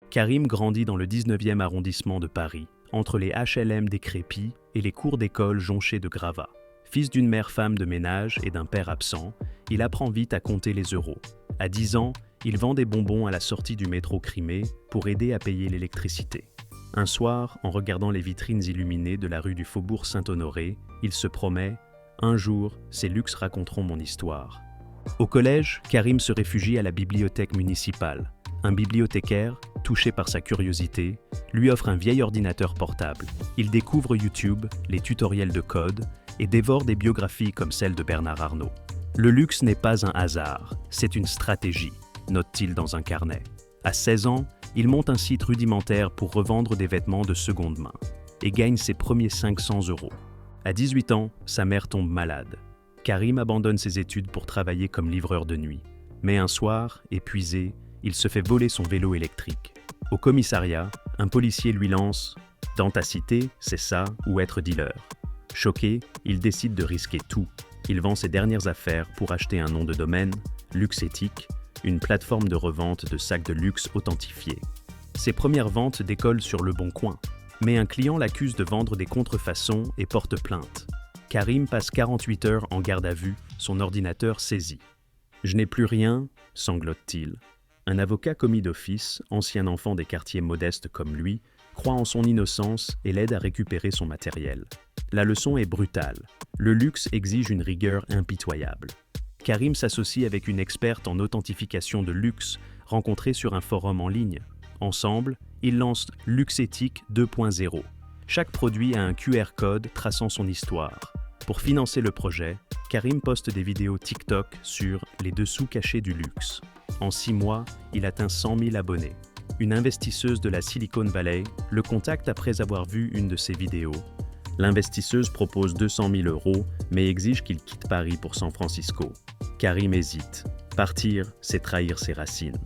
Karim grandit dans le 19e arrondissement de Paris, entre les HLM décrépits et les cours d'école jonchés de gravats. Fils d'une mère femme de ménage et d'un père absent, il apprend vite à compter les euros. À 10 ans, il vend des bonbons à la sortie du métro Crimée pour aider à payer l'électricité. Un soir, en regardant les vitrines illuminées de la rue du Faubourg Saint-Honoré, il se promet « Un jour, ces luxes raconteront mon histoire ». Au collège, Karim se réfugie à la bibliothèque municipale. Un bibliothécaire, touché par sa curiosité, lui offre un vieil ordinateur portable. Il découvre YouTube, les tutoriels de code et dévore des biographies comme celle de Bernard Arnault. Le luxe n'est pas un hasard, c'est une stratégie, note-t-il dans un carnet. À 16 ans, il monte un site rudimentaire pour revendre des vêtements de seconde main et gagne ses premiers 500 €. À 18 ans, sa mère tombe malade. Karim abandonne ses études pour travailler comme livreur de nuit. Mais un soir, épuisé, il se fait voler son vélo électrique. Au commissariat, un policier lui lance « Dans ta cité, c'est ça ou être dealer ». Choqué, il décide de risquer tout. Il vend ses dernières affaires pour acheter un nom de domaine, Luxétique, une plateforme de revente de sacs de luxe authentifiés. Ses premières ventes décollent sur Le Bon Coin, mais un client l'accuse de vendre des contrefaçons et porte plainte. Karim passe 48 heures en garde à vue, son ordinateur saisi. « Je n'ai plus rien », sanglote-t-il. Un avocat commis d'office, ancien enfant des quartiers modestes comme lui, croit en son innocence et l'aide à récupérer son matériel. La leçon est brutale. Le luxe exige une rigueur impitoyable. Karim s'associe avec une experte en authentification de luxe, rencontrée sur un forum en ligne. Ensemble, ils lancent Luxétique 2.0. Chaque produit a un QR code traçant son histoire. Pour financer le projet, Karim poste des vidéos TikTok sur les dessous cachés du luxe. En 6 mois, il atteint 100 000 abonnés. Une investisseuse de la Silicon Valley le contacte après avoir vu une de ses vidéos. L'investisseuse propose 200 000 €, mais exige qu'il quitte Paris pour San Francisco. Karim hésite. Partir, c'est trahir ses racines.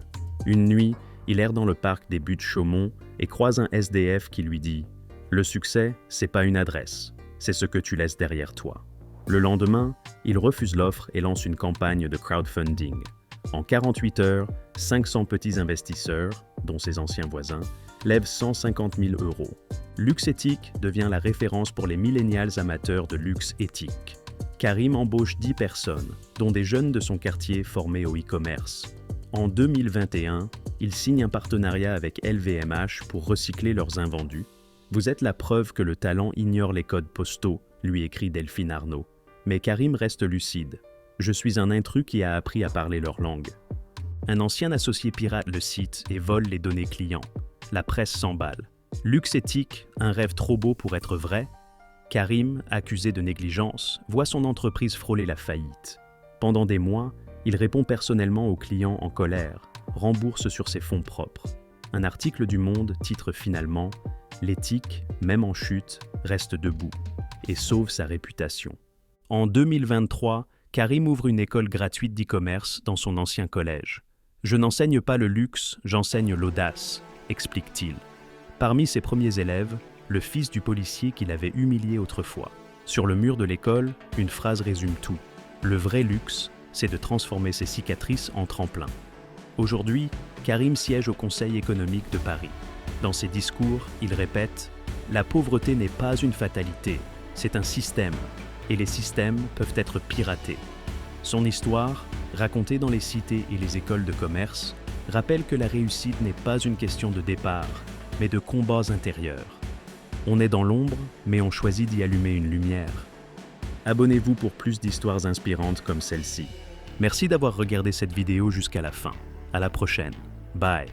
Une nuit, il erre dans le parc des Buttes-Chaumont et croise un SDF qui lui dit « Le succès, c'est pas une adresse, c'est ce que tu laisses derrière toi ». Le lendemain, il refuse l'offre et lance une campagne de crowdfunding. En 48 heures, 500 petits investisseurs, dont ses anciens voisins, lèvent 150 000 €. Luxétique devient la référence pour les millénials amateurs de luxe éthique. Karim embauche 10 personnes, dont des jeunes de son quartier formés au e-commerce. En 2021, il signe un partenariat avec LVMH pour recycler leurs invendus. « Vous êtes la preuve que le talent ignore les codes postaux », lui écrit Delphine Arnault. Mais Karim reste lucide. « Je suis un intrus qui a appris à parler leur langue ». Un ancien associé pirate le site et vole les données clients. La presse s'emballe. Luxétique, un rêve trop beau pour être vrai? Karim, accusé de négligence, voit son entreprise frôler la faillite. Pendant des mois, il répond personnellement aux clients en colère, rembourse sur ses fonds propres. Un article du Monde titre finalement « L'éthique, même en chute, reste debout » et sauve sa réputation. En 2023, Karim ouvre une école gratuite d'e-commerce dans son ancien collège. « Je n'enseigne pas le luxe, j'enseigne l'audace », explique-t-il. Parmi ses premiers élèves, le fils du policier qui l'avait humilié autrefois. Sur le mur de l'école, une phrase résume tout. Le vrai luxe, c'est de transformer ses cicatrices en tremplin. Aujourd'hui, Karim siège au Conseil économique de Paris. Dans ses discours, il répète « La pauvreté n'est pas une fatalité, c'est un système, et les systèmes peuvent être piratés ». Son histoire, racontée dans les cités et les écoles de commerce, rappelle que la réussite n'est pas une question de départ, mais de combats intérieurs. On est dans l'ombre, mais on choisit d'y allumer une lumière. Abonnez-vous pour plus d'histoires inspirantes comme celle-ci. Merci d'avoir regardé cette vidéo jusqu'à la fin. À la prochaine. Bye.